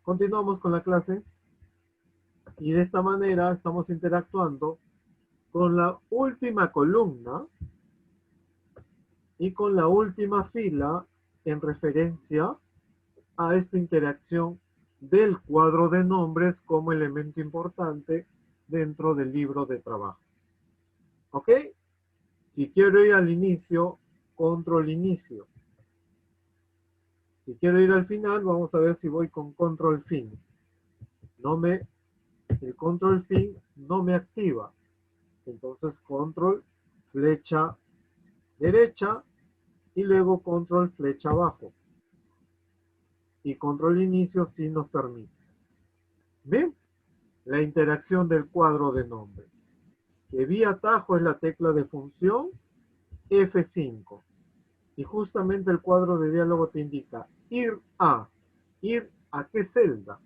Continuamos con la clase y de esta manera estamos interactuando con la última columna y con la última fila en referencia a esta interacción del cuadro de nombres como elemento importante dentro del libro de trabajo. ¿Ok? Si quiero ir al inicio, control inicio. Si quiero ir al final, vamos a ver si voy con control fin. El control fin no me activa. Entonces control flecha derecha y luego control flecha abajo. Y control inicio sí nos permite. ¿Ven? La interacción del cuadro de nombre. Que vía atajo es la tecla de función F5. Y justamente el cuadro de diálogo te indica ir a qué celda.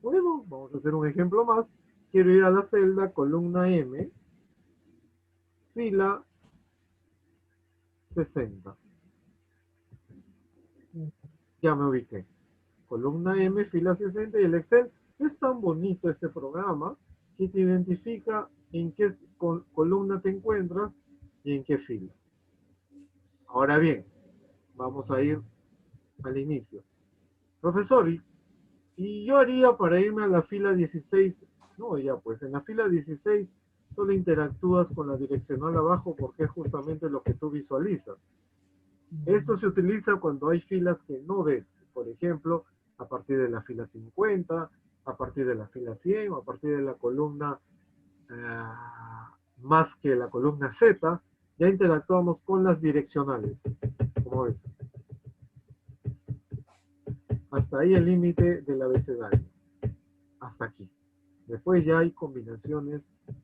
Bueno, vamos a hacer un ejemplo más. Quiero ir a la celda columna M, fila 60. Ya me ubiqué. Columna M, fila 60 y el Excel es tan bonito este programa que te identifica en qué columna te encuentras y en qué fila. Ahora bien, vamos a ir al inicio. Profesor, ¿y yo haría para irme a la fila 16? No, ya pues, en la fila 16 solo interactúas con la direccional abajo porque es justamente lo que tú visualizas. Esto se utiliza cuando hay filas que no ves. Por ejemplo, a partir de la fila 50, a partir de la fila 100, a partir de la columna más que la columna Z, ya interactuamos con las direccionales, como ves. Hasta ahí el límite del abecedario. Hasta aquí. Después ya hay combinaciones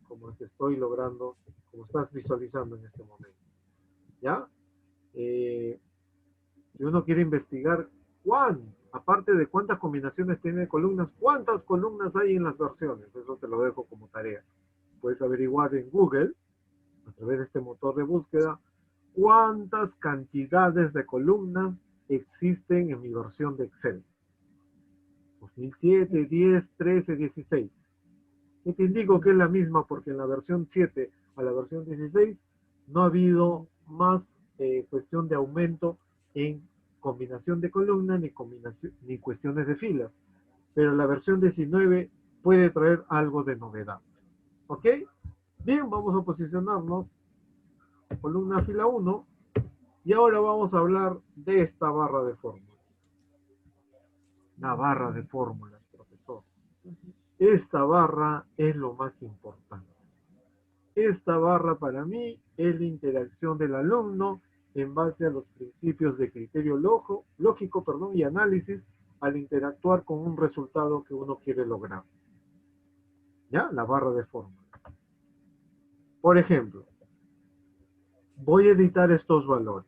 como las que estoy logrando, como estás visualizando en este momento. ¿Ya? Si uno quiere investigar aparte de cuántas combinaciones tiene columnas, cuántas columnas hay en las versiones, eso te lo dejo como tarea. Puedes averiguar en Google, a través de este motor de búsqueda, cuántas cantidades de columnas existen en mi versión de Excel. 2007, 10, 13, 16. Y te indico que es la misma porque en la versión 7 a la versión 16 no ha habido más cuestión de aumento en combinación de columnas ni cuestiones de filas. Pero la versión 19 puede traer algo de novedad. ¿Ok? Bien, vamos a posicionarnos columna fila 1 y ahora vamos a hablar de esta barra de fórmulas. La barra de fórmulas, profesor. Esta barra es lo más importante. Esta barra para mí es la interacción del alumno en base a los principios de criterio lógico y análisis al interactuar con un resultado que uno quiere lograr. ¿Ya? La barra de fórmula. Por ejemplo, voy a editar estos valores.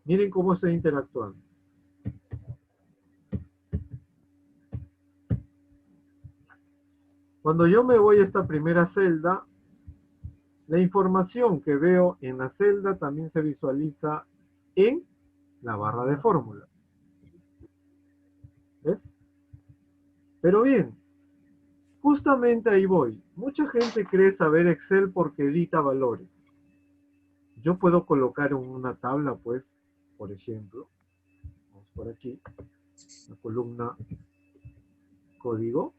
Miren cómo estoy interactuando. Cuando yo me voy a esta primera celda, la información que veo en la celda también se visualiza en la barra de fórmula. ¿Ves? Pero bien, justamente ahí voy. Mucha gente cree saber Excel porque edita valores. Yo puedo colocar en una tabla, pues, por ejemplo, vamos por aquí, la columna código.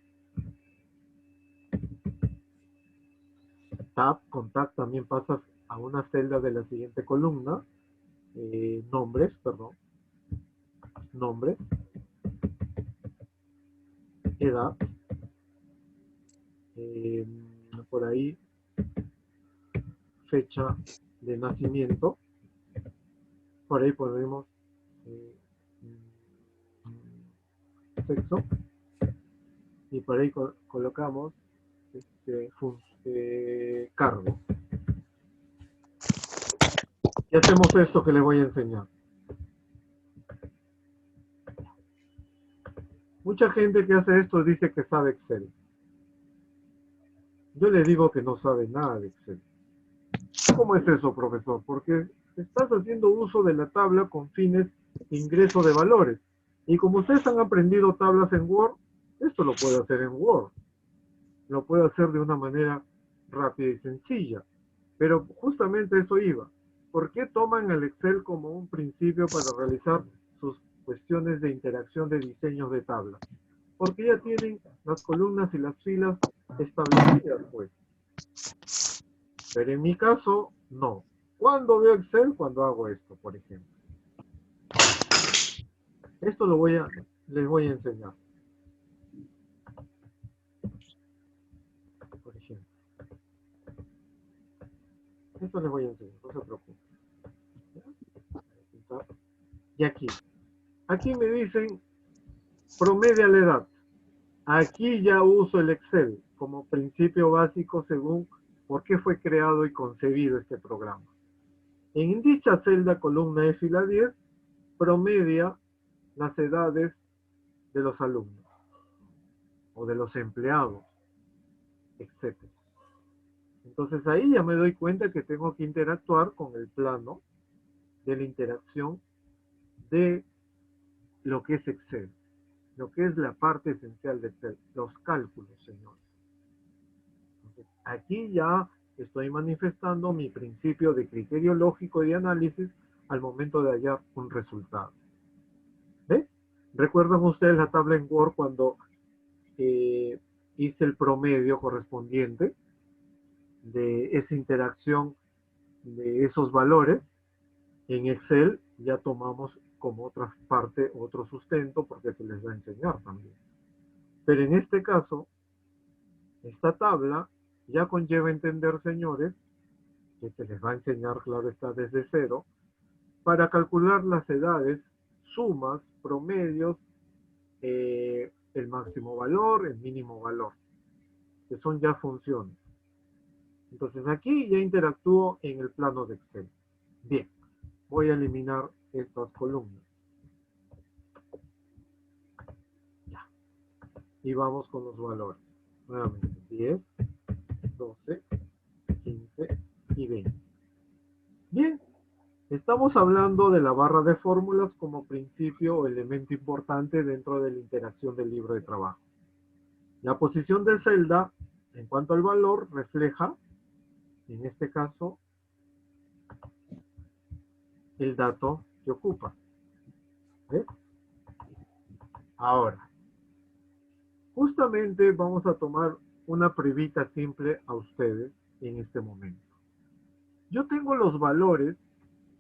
Con tab también pasas a una celda de la siguiente columna, nombres, edad, por ahí fecha de nacimiento, por ahí ponemos sexo y por ahí colocamos cargo. Y hacemos esto que les voy a enseñar. Mucha gente que hace esto dice que sabe Excel. Yo le digo que no sabe nada de Excel. ¿Cómo es eso, profesor? Porque estás haciendo uso de la tabla con fines de ingreso de valores. Y como ustedes han aprendido tablas en Word, esto lo puede hacer en Word. Lo puede hacer de una manera rápida y sencilla. Pero justamente eso iba. ¿Por qué toman el Excel como un principio para realizar sus cuestiones de interacción de diseños de tablas? Porque ya tienen las columnas y las filas establecidas, pues. Pero en mi caso, no. ¿Cuándo veo Excel? Cuando hago esto, por ejemplo. Esto les voy a enseñar. Por ejemplo. Esto les voy a enseñar, no se preocupen. Y aquí me dicen promedia la edad. Aquí ya uso el Excel como principio básico según por qué fue creado y concebido este programa. En dicha celda columna E fila 10 promedia las edades de los alumnos o de los empleados, etc. Entonces ahí ya me doy cuenta que tengo que interactuar con el plano de la interacción de lo que es Excel, lo que es la parte esencial de Excel, los cálculos, señores. Entonces, aquí ya estoy manifestando mi principio de criterio lógico y de análisis al momento de hallar un resultado. ¿Ve? ¿Recuerdan ustedes la tabla en Word cuando hice el promedio correspondiente de esa interacción de esos valores? En Excel ya tomamos como otra parte, otro sustento, porque se les va a enseñar también. Pero en este caso, esta tabla ya conlleva entender, señores, que se les va a enseñar, claro está, desde cero, para calcular las edades, sumas, promedios, el máximo valor, el mínimo valor, que son ya funciones. Entonces aquí ya interactúo en el plano de Excel. Bien, voy a eliminar estas columnas. Ya. Y vamos con los valores. Nuevamente, 10, 12, 15 y 20. Bien, estamos hablando de la barra de fórmulas como principio o elemento importante dentro de la interacción del libro de trabajo. La posición de celda, en cuanto al valor, refleja, en este caso, el dato que ocupa. ¿Ves? Ahora, justamente vamos a tomar una pruebita simple a ustedes en este momento. Yo tengo los valores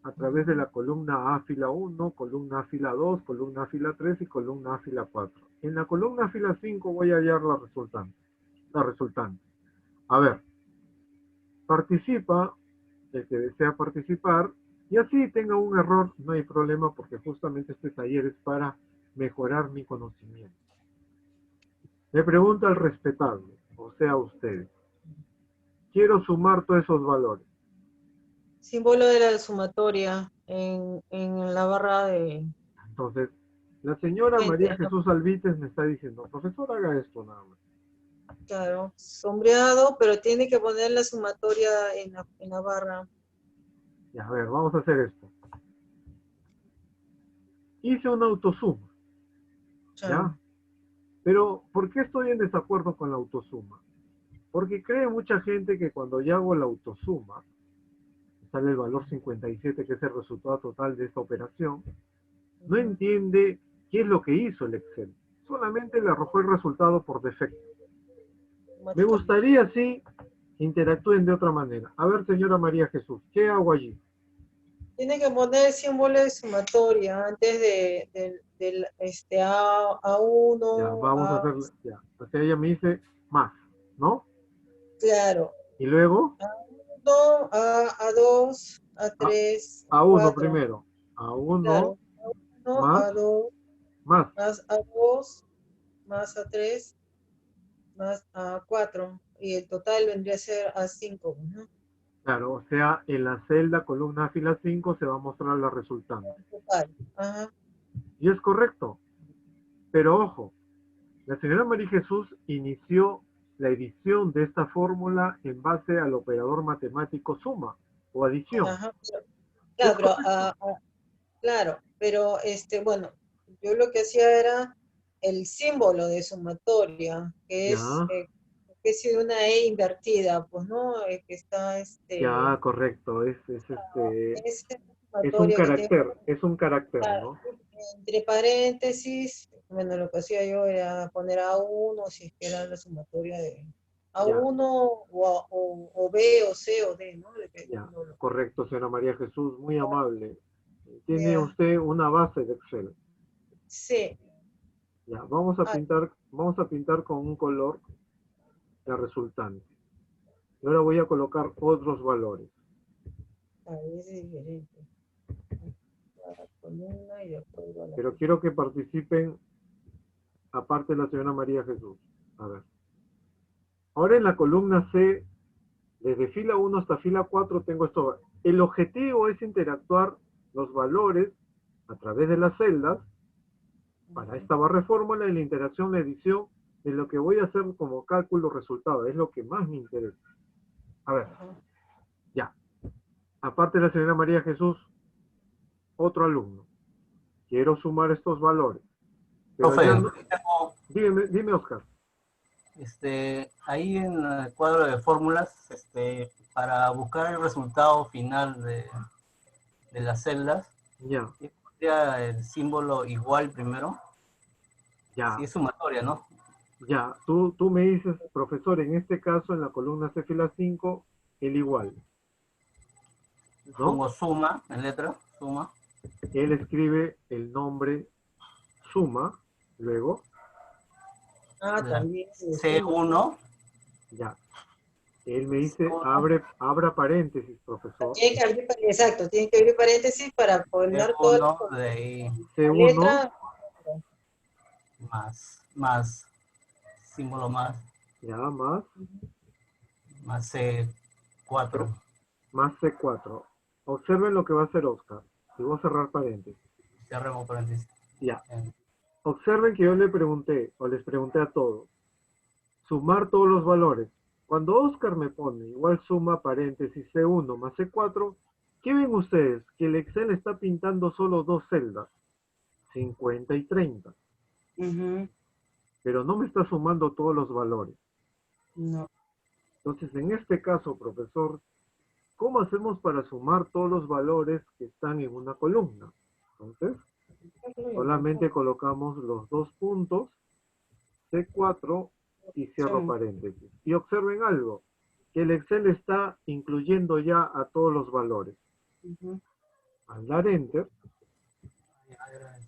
a través de la columna A fila 1, columna A fila 2, columna A fila 3 y columna A fila 4. En la columna A fila 5 voy a hallar la resultante. A ver, participa el que desea participar y así tenga un error, no hay problema porque justamente este taller es para mejorar mi conocimiento. Le pregunto al respetable, o sea, ustedes. Quiero sumar todos esos valores. Símbolo de la sumatoria en la barra de... Entonces, la señora María Jesús Alvites me está diciendo, profesor, haga esto nada más. Claro, sombreado, pero tiene que poner la sumatoria en la barra. Ya, a ver, vamos a hacer esto. Hice una autosuma, ¿ya? Pero, ¿por qué estoy en desacuerdo con la autosuma? Porque cree mucha gente que cuando yo hago la autosuma, sale el valor 57, que es el resultado total de esta operación, no entiende qué es lo que hizo el Excel. Solamente le arrojó el resultado por defecto. Me gustaría, sí, interactúen de otra manera. A ver, señora María Jesús, ¿qué hago allí? Tiene que poner el símbolo de sumatoria antes del A1. Ya, vamos a hacer, ya. O sea, ella me dice más, ¿no? Claro. Y luego, A1, A2, A3, A1 A4. primero. A1 Claro. A1, más, A2, más. más A2, más A3, más A4. Y el total vendría a ser A5, ¿no? Claro, o sea, en la celda columna fila 5 se va a mostrar la resultante. Total. Ajá. Y es correcto. Pero ojo, la señora María Jesús inició la edición de esta fórmula en base al operador matemático suma o adición. Ajá. ¿Es Claro, pero, correcto? claro, pero bueno, yo lo que hacía era el símbolo de sumatoria, que es Ya, especie de una E invertida, pues, ¿no? Que está, ya, correcto. es Es un sumatoria que tiene carácter, es un carácter, ¿no? entre paréntesis, bueno, lo que hacía yo era poner A1 si es que era la sumatoria de Ya, A1 o B o C o D, ¿no? ya, Dependiendo lo correcto, señora María Jesús, muy amable. Tiene ya. usted una base de Excel. Sí, Ya, ah, vamos a pintar con un color la resultante. Y ahora voy a colocar otros valores. ahí es diferente. La columna y después va la Pero columna. quiero que participen aparte de la señora María Jesús. A ver. Ahora en la columna C, desde fila 1 hasta fila 4 tengo esto. El objetivo es interactuar los valores a través de las celdas para Ujú, esta barra de fórmula y la interacción, la edición de lo que voy a hacer como cálculo resultado. Es lo que más me interesa. A ver, ajá. ya. Aparte de la señora María Jesús, otro alumno. Quiero sumar estos valores. Pero Profe, ya no. tengo, Dime, Oscar. ahí en el cuadro de fórmulas, para buscar el resultado final de las celdas, Ya, pondría el símbolo igual primero, si ya, es sumatoria, ¿no? ya. Tú me dices, profesor, en este caso, en la columna C fila 5 el igual, ¿no? Pongo suma en letra, suma, Él escribe el nombre suma, luego, Ah, la también de suma. C1, ya. Él me dice, C1, abra paréntesis, profesor. Tiene que abrir, exacto, tiene que abrir paréntesis para poner toda C1, de ahí la C1, letra. más, símbolo ya, más, más C4, más C4. Observen lo que va a hacer Oscar. Y voy a cerrar paréntesis. cerremos paréntesis. Ya. Observen que yo le pregunté, o les pregunté a todos, sumar todos los valores. Cuando Oscar me pone igual suma paréntesis C1 más C4, ¿qué ven ustedes? Que el Excel está pintando solo dos celdas, 50 y 30, Ujú, pero no me está sumando todos los valores. no. Entonces, en este caso, profesor, ¿cómo hacemos para sumar todos los valores que están en una columna? Entonces, solamente colocamos los dos puntos, C4 y cierro Son, paréntesis. Y observen algo, que el Excel está incluyendo ya a todos los valores. ujú. Al dar Enter,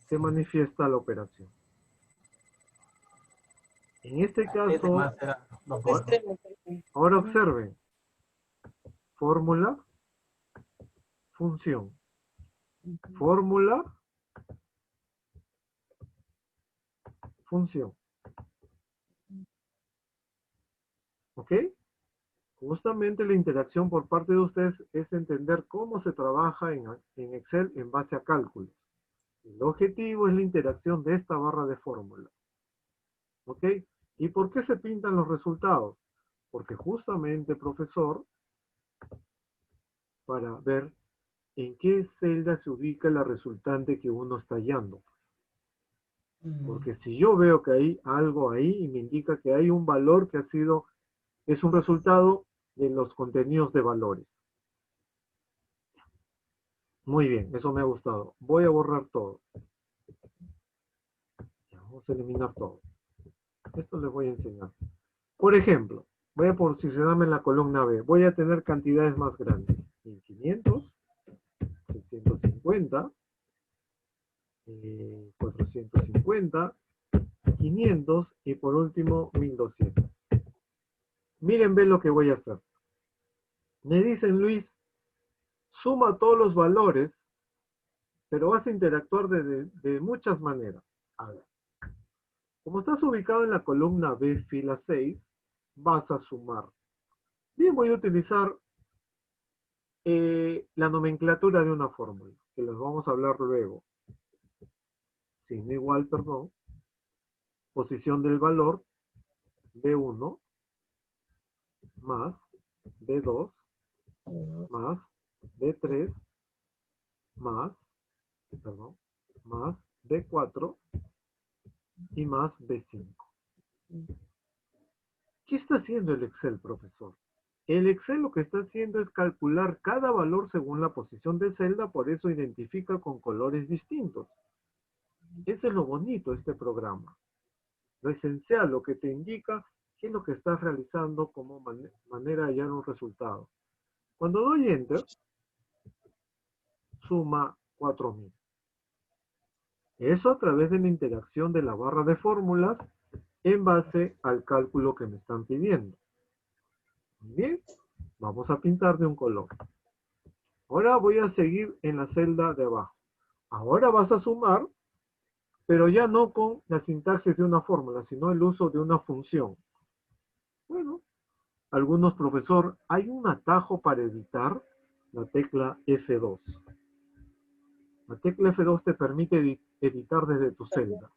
se manifiesta la operación. En este Este caso, más era dos Este puntos. extremo, ahora ujú, observen, fórmula, función, ujú. fórmula, función. ¿Ok? Justamente la interacción por parte de ustedes es entender cómo se trabaja en Excel en base a cálculos. El objetivo es la interacción de esta barra de fórmula. ¿Ok? ¿Y por qué se pintan los resultados? Porque justamente, profesor, para ver en qué celda se ubica la resultante que uno está hallando. Mm, Porque si yo veo que hay algo ahí y me indica que hay un valor que es un resultado de los contenidos de valores. Muy bien, eso me ha gustado. Voy a borrar todo. Ya, vamos a eliminar todo. Esto les voy a enseñar. Por ejemplo, voy a posicionarme en la columna B. Voy a tener cantidades más grandes. 1500, 650, 450, 500 y por último 1200. Miren, ven lo que voy a hacer. Me dicen, Luis, suma todos los valores, pero vas a interactuar de muchas maneras. A ver, como estás ubicado en la columna B, fila 6, vas a sumar. Bien, voy a utilizar la nomenclatura de una fórmula, que les vamos a hablar luego. Signo igual, perdón, posición del valor, B1 más B2 ujú. más B3 más, perdón, más B4 y más B5. ¿Qué está haciendo el Excel, profesor? El Excel lo que está haciendo es calcular cada valor según la posición de celda, por eso identifica con colores distintos. Eso es lo bonito de este programa. Lo esencial, lo que te indica qué es lo que estás realizando como manera de hallar un resultado. Cuando doy Enter, suma 4000. Eso a través de la interacción de la barra de fórmulas en base al cálculo que me están pidiendo. Bien, vamos a pintar de un color. Ahora voy a seguir en la celda de abajo. Ahora vas a sumar, pero ya no con la sintaxis de una fórmula, sino el uso de una función. Bueno, algunos profesor, hay un atajo para editar la tecla F2. La tecla F2 te permite editar desde tu celda.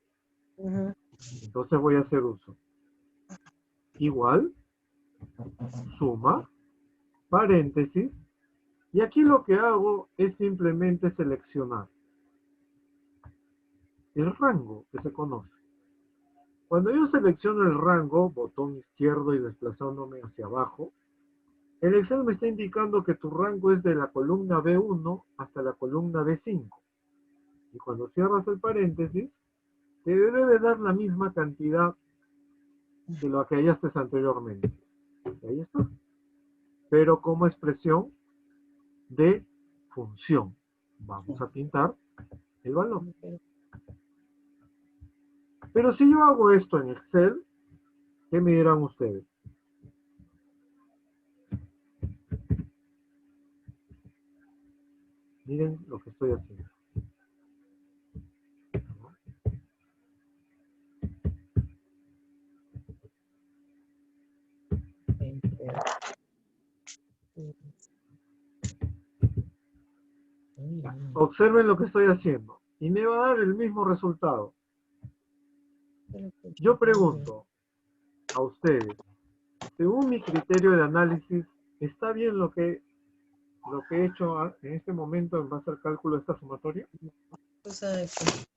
Entonces voy a hacer uso. Igual, suma, paréntesis, y aquí lo que hago es simplemente seleccionar el rango que se conoce. Cuando yo selecciono el rango, botón izquierdo y desplazándome hacia abajo, el Excel me está indicando que tu rango es de la columna B1 hasta la columna B5. Y cuando cierras el paréntesis, te debe dar la misma cantidad de lo que hallaste anteriormente. Y ahí está. Pero como expresión de función. Vamos a pintar el valor. Pero si yo hago esto en Excel, ¿qué me dirán ustedes? Miren lo que estoy haciendo. Observen lo que estoy haciendo. Y me va a dar el mismo resultado. Yo pregunto a ustedes, según mi criterio de análisis, ¿está bien lo que he hecho en este momento en base al cálculo de esta sumatoria?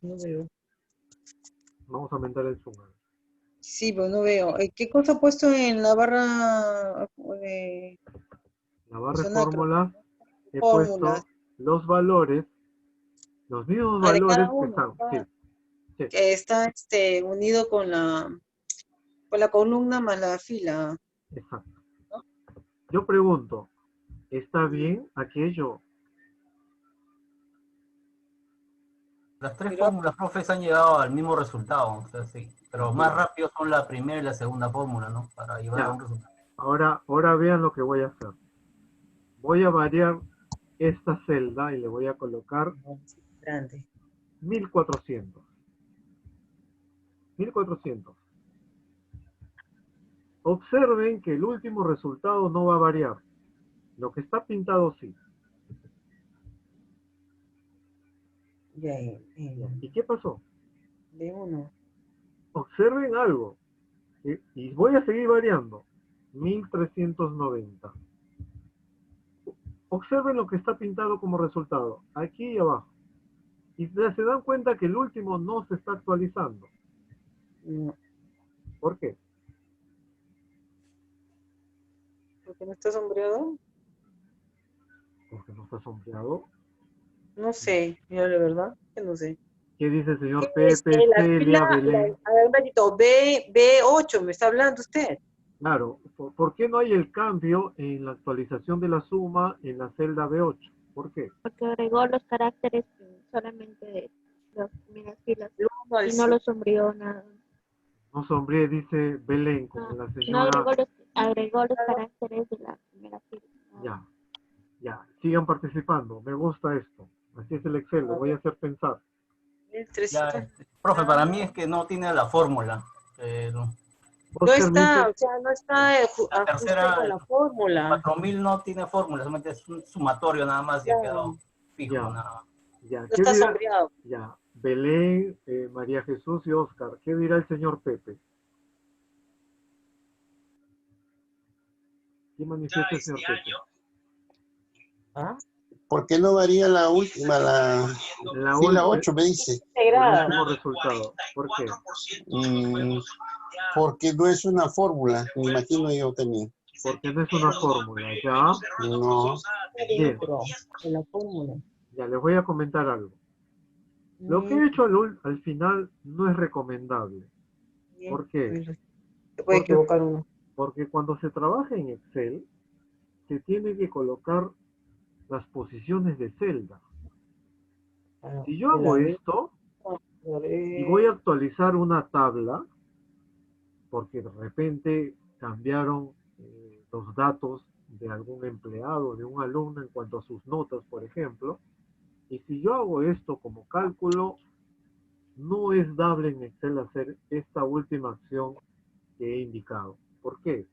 No veo. Vamos a aumentar el zoom. Sí, pero no veo. ¿Qué cosa ha puesto en la barra de La barra de Sonacro? fórmulas he Fórmulas. puesto los valores, los mismos De valores cada que uno. están. Sí, sí, Que está unido con la columna más la fila. exacto. Yo pregunto, ¿está bien aquello? Las tres Pero, fórmulas, profes, han llegado al mismo resultado, o sea, sí, pero más rápido son la primera y la segunda fórmula, ¿no? Para llevar a un Ya, resultado. ahora vean lo que voy a hacer. Voy a variar esta celda y le voy a colocar grande. 1400. 1400. Observen que el último resultado no va a variar. Lo que está pintado sí. ¿Y qué pasó? De uno. Observen algo. Y voy a seguir variando. 1390. Observen lo que está pintado como resultado. Aquí y abajo. Y se dan cuenta que el último no se está actualizando. No, ¿Por qué? porque no está sombreado. Porque no está sombreado. No sé, mira, la verdad, que no sé. ¿Qué dice el ¿Qué señor es Pepe, la Celia, fila? Belén? A ver, un ratito, B8, ¿me está hablando usted? Claro, ¿por qué no hay el cambio en la actualización de la suma en la celda B8? ¿Por qué? Porque agregó los caracteres solamente de las primeras filas Del 1 al y no 5. los sombreó nada. No sombríe, dice Belén, como No, la y no señora. agregó los caracteres de la primera fila. Ya, ya, sigan participando, me gusta esto. Así es el Excel, lo voy a hacer pensar. Ya, 1300. profe, para mí es que no tiene la fórmula. No Vos está, permite, o sea, no está La ajuste con tercera, la fórmula. 4000 no tiene fórmula, solamente es un sumatorio nada más y ha quedado Claro, fijo, ya, nada más. ya, no ¿qué está dirá? sombreado. Ya, Belén, María Jesús y Oscar, ¿qué dirá el señor Pepe? ¿Qué manifiesta el señor Pepe? ¿Ah? ¿Por qué no varía la última? La Sí, la última, 8 me dice. el Integrada. último resultado. ¿Por qué? Porque no es una fórmula, me imagino yo también. Porque no es una fórmula, ¿ya? No. Bien, Dentro de la fórmula. ya les voy a comentar algo. Lo que he hecho al final no es recomendable. ¿Por qué? Se puede Porque, equivocar uno. porque cuando se trabaja en Excel, se tiene que colocar las posiciones de celda. Bueno, Si yo hago esto y voy a actualizar una tabla, porque de repente cambiaron los datos de algún empleado, de un alumno en cuanto a sus notas, por ejemplo, y si yo hago esto como cálculo, no es dable en Excel hacer esta última acción que he indicado. ¿Por qué?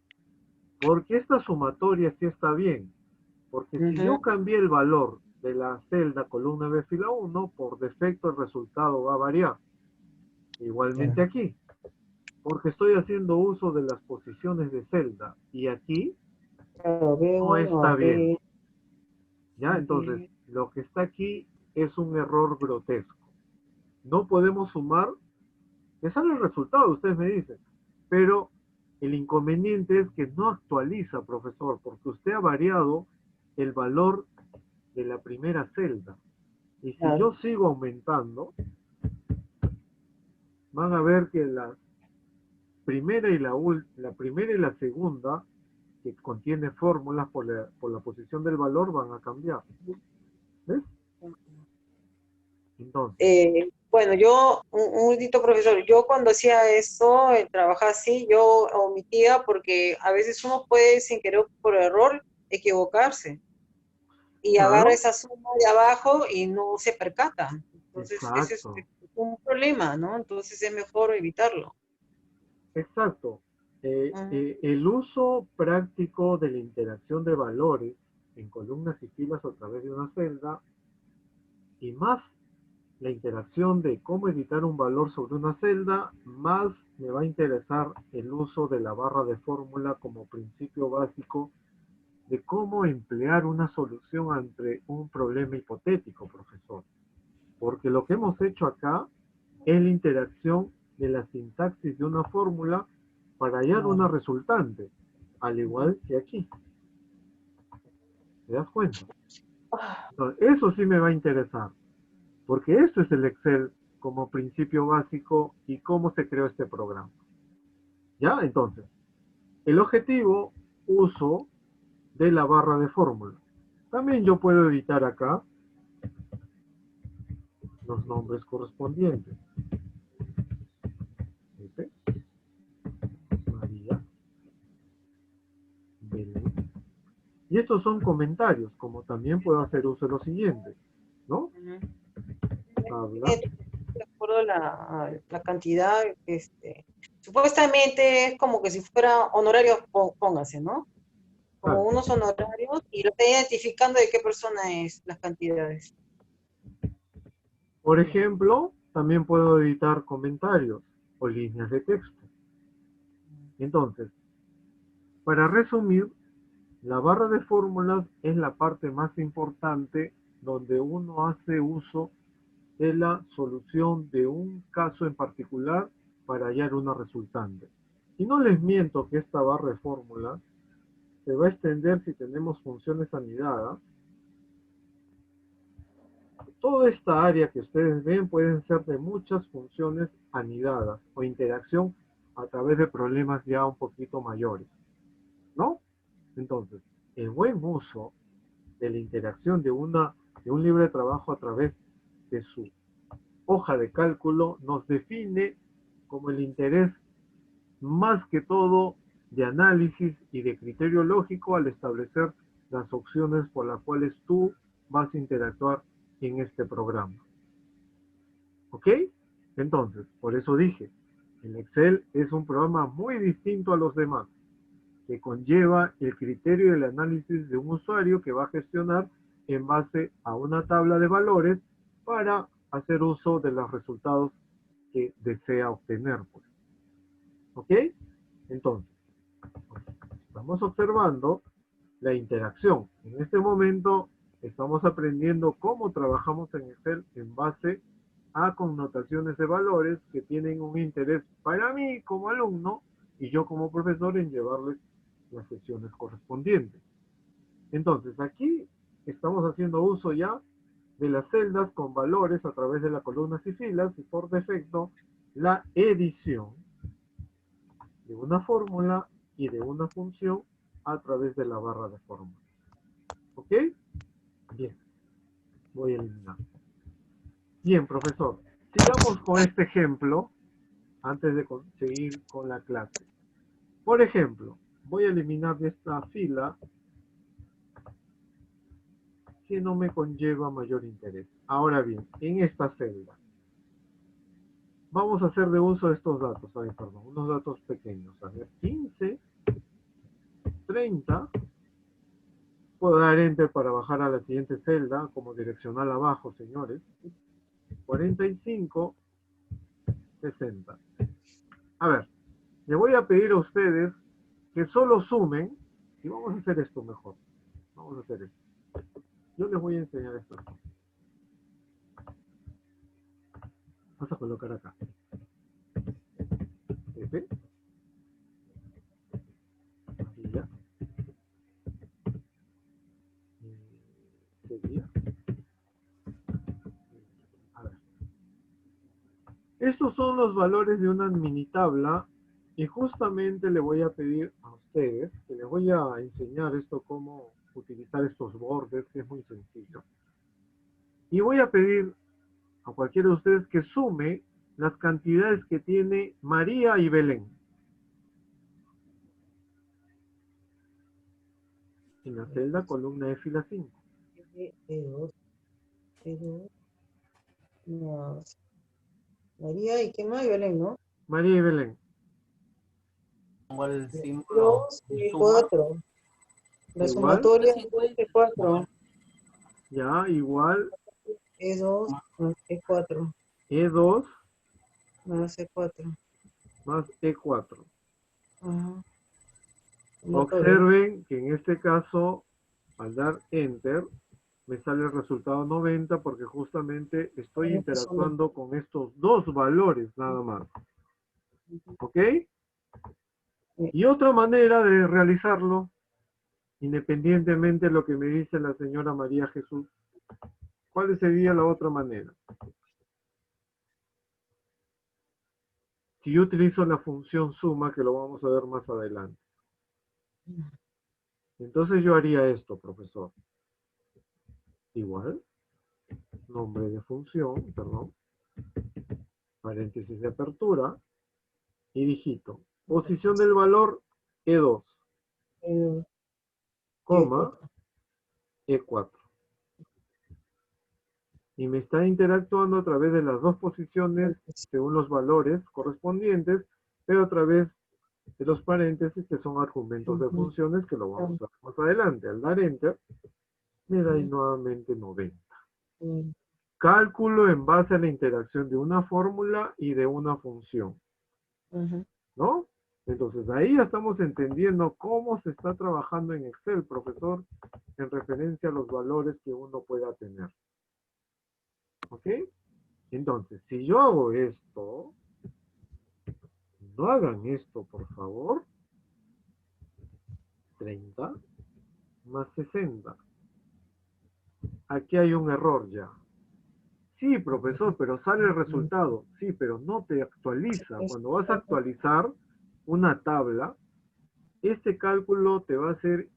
Porque esta sumatoria sí está bien, porque si yo cambié el valor de la celda columna B fila 1, por defecto el resultado va a variar. Igualmente aquí, porque estoy haciendo uso de las posiciones de celda y aquí Claro, no está bien. ¿Ya? Ujú. Entonces, lo que está aquí es un error grotesco. No podemos sumar, que sale el resultado, ustedes me dicen, pero el inconveniente es que no actualiza, profesor, porque usted ha variado el valor de la primera celda. Y si yo sigo aumentando, van a ver que la primera y la primera y la segunda, que contiene fórmulas por la posición del valor, van a cambiar. ¿Ves? Entonces, Bueno, yo, un momentito, profesor, yo cuando hacía eso, trabajaba así, yo omitía porque a veces uno puede, sin querer, por error, equivocarse y agarra claro, esa suma de abajo y no se percata. Entonces, ese es exacto, un problema, ¿no? Entonces es mejor evitarlo. exacto. Ujú. El uso práctico de la interacción de valores en columnas y filas a través de una celda y más la interacción de cómo editar un valor sobre una celda, más me va a interesar el uso de la barra de fórmula como principio básico de cómo emplear una solución ante un problema hipotético, profesor. Porque lo que hemos hecho acá es la interacción de la sintaxis de una fórmula para hallar una resultante, al igual que aquí. ¿Te das cuenta? Entonces, eso sí me va a interesar, porque esto es el Excel como principio básico y cómo se creó este programa. ¿Ya? Entonces, el objetivo, uso de la barra de fórmula. También yo puedo editar acá los nombres correspondientes. Pepe, María, Belén. Y estos son comentarios, como también puedo hacer uso de lo siguiente, ¿no? Tabla. De acuerdo a la cantidad, supuestamente es como que si fuera honorarios, póngase, ¿no? Como Exacto. unos honorarios y lo está identificando de qué persona es las cantidades. Por ejemplo, también puedo editar comentarios o líneas de texto. Entonces, para resumir, la barra de fórmulas es la parte más importante donde uno hace uso de la solución de un caso en particular para hallar una resultante. Y no les miento que esta barra de fórmulas se va a extender si tenemos funciones anidadas. Toda esta área que ustedes ven pueden ser de muchas funciones anidadas o interacción a través de problemas ya un poquito mayores, ¿no? Entonces, el buen uso de la interacción de un libro de trabajo a través de su hoja de cálculo nos define como el interés más que todo de análisis y de criterio lógico al establecer las opciones por las cuales tú vas a interactuar en este programa. ¿Ok? Entonces, por eso dije, el Excel es un programa muy distinto a los demás, que conlleva el criterio del análisis de un usuario que va a gestionar en base a una tabla de valores para hacer uso de los resultados que desea obtener. Pues. ¿Ok? Entonces, estamos observando la interacción. En este momento Estamos aprendiendo cómo trabajamos en Excel en base a connotaciones de valores que tienen un interés para mí como alumno y yo como profesor en llevarles las secciones correspondientes. Entonces, aquí estamos haciendo uso ya de las celdas con valores a través de las columnas y filas y por defecto la edición de una fórmula y de una función a través de la barra de fórmula. ¿Ok? Bien. Voy a eliminar. Bien, profesor. Sigamos con este ejemplo antes de seguir con la clase. Por ejemplo, voy a eliminar de esta fila que no me conlleva mayor interés. Ahora bien, en esta celda, vamos a hacer de uso de estos datos. A ver, perdón, unos datos pequeños. A ver, 15, 30. Puedo dar Enter para bajar a la siguiente celda, como direccional abajo, señores. 45, 60. A ver, le voy a pedir a ustedes que solo sumen, y vamos a hacer esto mejor. Vamos a hacer esto. Yo les voy a enseñar esto. Vamos a colocar acá. F. Aquí ya. Sería. A ver. Estos son los valores de una mini tabla y justamente le voy a pedir a ustedes que les voy a enseñar esto cómo utilizar estos bordes, que es muy sencillo. Y voy a pedir a cualquiera de ustedes que sume las cantidades que tiene María y Belén. En la celda columna de fila 5. María y qué más, Belén, ¿no? María y Belén. Pongo el símbolo 2 de y suma. 4. La Igual. sumatoria es 2 y 4. Ya, igual Es 2 más E4 E2 más E4. más E4. Ajá. Observen que en este caso, al dar Enter, me sale el resultado 90 porque justamente estoy interactuando con estos dos valores nada más. ¿Ok? Y otra manera de realizarlo, independientemente de lo que me dice la señora María Jesús, ¿cuál sería la otra manera? Si yo utilizo la función suma, que lo vamos a ver más adelante. Entonces yo haría esto, profesor. Igual, nombre de función, perdón, paréntesis de apertura, y digito. Posición del valor E2, coma, E4. Y me está interactuando a través de las dos posiciones según los valores correspondientes, pero a través de los paréntesis que son argumentos de funciones que lo vamos a ver más adelante. Al dar Enter, me da ahí nuevamente 90. Cálculo en base a la interacción de una fórmula y de una función. ¿No? Entonces ahí ya estamos entendiendo cómo se está trabajando en Excel, profesor, en referencia a los valores que uno pueda tener. ¿Ok? Entonces, si yo hago esto, no hagan esto, por favor. 30 más 60. Aquí hay un error ya. Sí, profesor, pero sale el resultado. Sí, pero no te actualiza. Cuando vas a actualizar una tabla, este cálculo te va a ser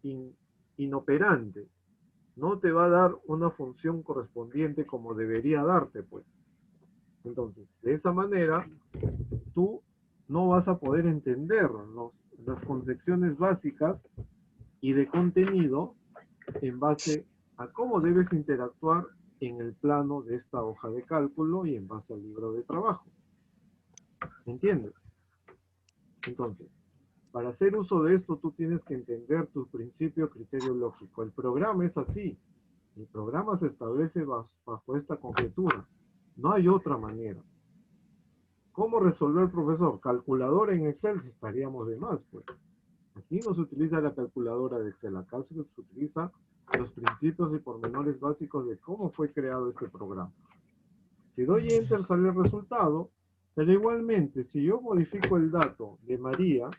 inoperante. No te va a dar una función correspondiente como debería darte, pues. Entonces, de esa manera, tú no vas a poder entender las concepciones básicas y de contenido en base a cómo debes interactuar en el plano de esta hoja de cálculo y en base al libro de trabajo. ¿Entiendes? Entonces, para hacer uso de esto, tú tienes que entender tu principio criterio lógico. El programa es así. El programa se establece bajo esta conjetura. No hay otra manera. ¿Cómo resolver, profesor? Calculadora en Excel, estaríamos de más, pues. Aquí no se utiliza la calculadora de Excel, acá se utiliza los principios y pormenores básicos de cómo fue creado este programa. Si doy Enter sale el resultado, pero igualmente si yo modifico el dato de María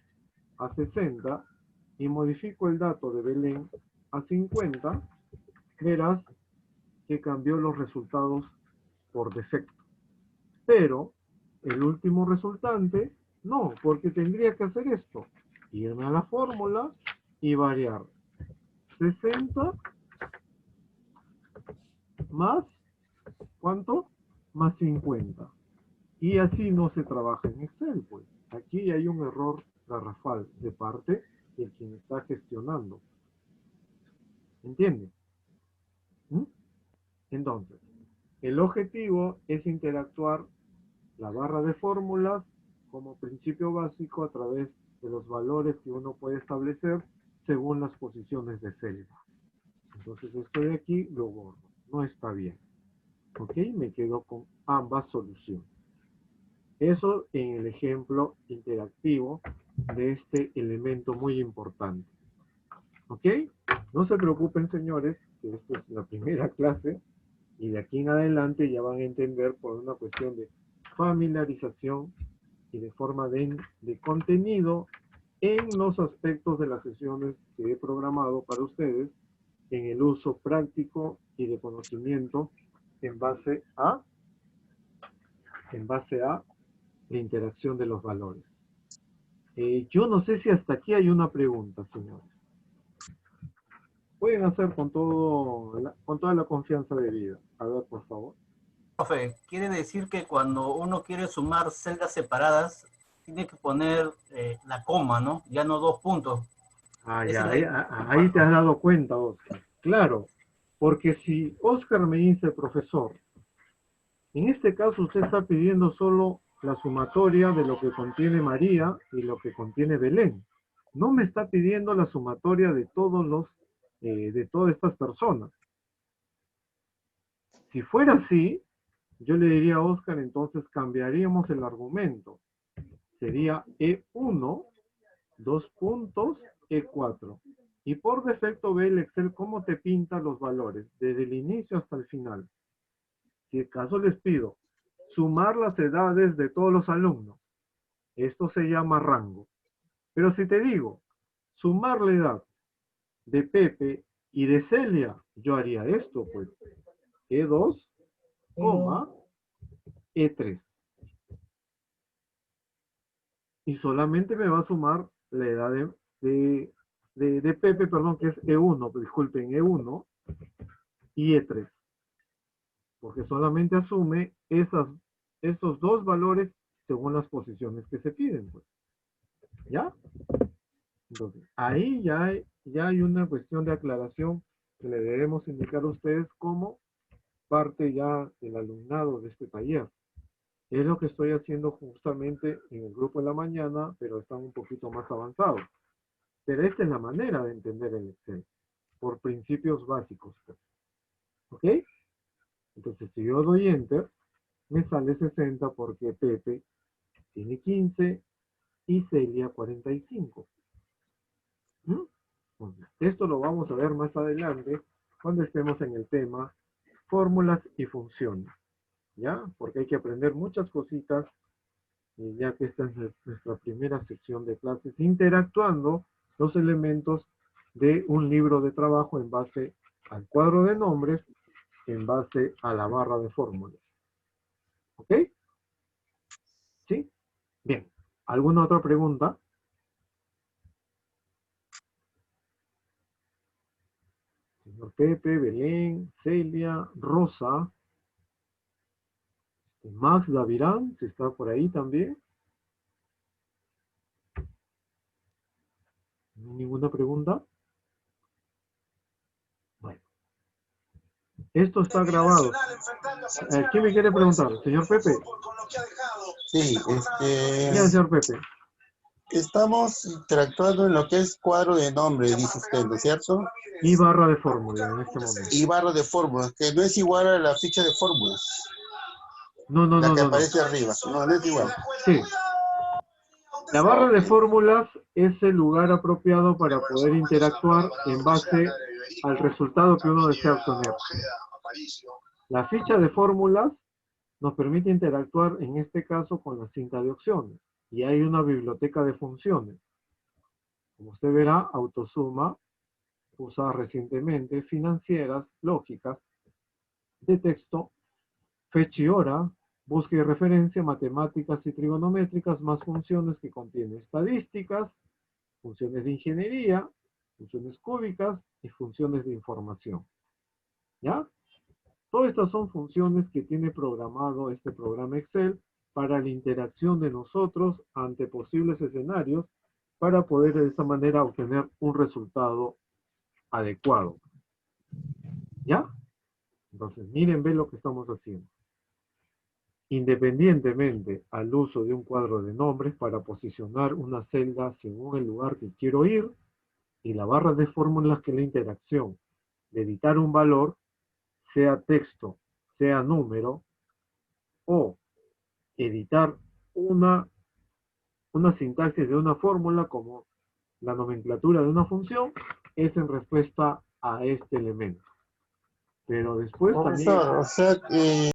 a 60 y modifico el dato de Belén a 50, verás que cambió los resultados por defecto. Pero el último resultante, no, porque tendría que hacer esto. Irme a la fórmula y variar 60 más, ¿cuánto? Más 50. Y así no se trabaja en Excel, pues. Aquí hay un error garrafal de parte de quien está gestionando. ¿Entienden? ¿Mm? Entonces, el objetivo es interactuar la barra de fórmulas como principio básico a través de los valores que uno puede establecer según las posiciones de celda. Entonces esto de aquí lo borro, no está bien. ¿Ok? Me quedo con ambas soluciones. Eso en el ejemplo interactivo de este elemento muy importante. ¿Ok? No se preocupen, señores, que esta es la primera clase y de aquí en adelante ya van a entender por una cuestión de familiarización y de forma de contenido en los aspectos de las sesiones que he programado para ustedes en el uso práctico y de conocimiento en base a la interacción de los valores. Yo no sé si hasta aquí hay una pregunta, señores. Pueden hacer con toda la confianza debida. A ver, por favor. Profe, quiere decir que cuando uno quiere sumar celdas separadas, tiene que poner la coma, ¿no? Ya no 2 puntos. Ahí te has dado cuenta, Oscar. Claro, porque si Oscar me dice, profesor, en este caso usted está pidiendo solo la sumatoria de lo que contiene María y lo que contiene Belén. No me está pidiendo la sumatoria de de todas estas personas. Si fuera así, yo le diría a Oscar, entonces cambiaríamos el argumento. Sería E1, 2 puntos, E4. Y por defecto ve el Excel cómo te pinta los valores, desde el inicio hasta el final. Si acaso les pido sumar las edades de todos los alumnos, esto se llama rango. Pero si te digo sumar la edad de Pepe y de Celia, yo haría esto, pues. E2, E3. Y solamente me va a sumar la edad de Pepe, perdón, que es E1, disculpen, E1 y E3. Porque solamente asume esos dos valores según las posiciones que se piden, pues. ¿Ya? Entonces, ahí ya hay una cuestión de aclaración que le debemos indicar a ustedes como parte ya del alumnado de este taller. Es lo que estoy haciendo justamente en el grupo de la mañana, pero están un poquito más avanzados. Pero esta es la manera de entender el Excel, por principios básicos. Pues. ¿Ok? Entonces, si yo doy Enter, me sale 60 porque Pepe tiene 15 y Celia 45. Bueno, esto lo vamos a ver más adelante cuando estemos en el tema fórmulas y funciones. ¿Ya? Porque hay que aprender muchas cositas, ya que esta es nuestra primera sección de clases, interactuando los elementos de un libro de trabajo en base al cuadro de nombres, en base a la barra de fórmulas. ¿Ok? ¿Sí? Bien. ¿Alguna otra pregunta? Señor Pepe, Belén, Celia, Rosa, Max Davirán, si está por ahí también. ¿No hay ninguna pregunta? Bueno. Esto está grabado. ¿Quién me quiere preguntar? Señor Pepe. Sí, Bien, señor Pepe. estamos interactuando en lo que es cuadro de nombre, dice usted, ¿no es cierto? Y barra de fórmula en este momento. Y barra de fórmulas, que no es igual a la ficha de fórmulas. No, La que aparece arriba. No, no es igual. Sí. La barra de fórmulas es el lugar apropiado para poder interactuar en base al resultado que uno desea obtener. La ficha de fórmulas nos permite interactuar en este caso con la cinta de opciones y hay una biblioteca de funciones. Como usted verá, autosuma, usada recientemente, financieras, lógicas, de texto, fecha y hora, búsqueda y referencia, matemáticas y trigonométricas, más funciones que contienen estadísticas, funciones de ingeniería, funciones cúbicas y funciones de información. ¿Ya? Todas estas son funciones que tiene programado este programa Excel para la interacción de nosotros ante posibles escenarios para poder de esta manera obtener un resultado adecuado. ¿Ya? Entonces, miren, ven lo que estamos haciendo. Independientemente al uso de un cuadro de nombres para posicionar una celda según el lugar que quiero ir, y la barra de fórmulas que es la interacción de editar un valor, sea texto, sea número, o editar una sintaxis de una fórmula como la nomenclatura de una función, es en respuesta a este elemento. Pero después también... Profesor, o sea,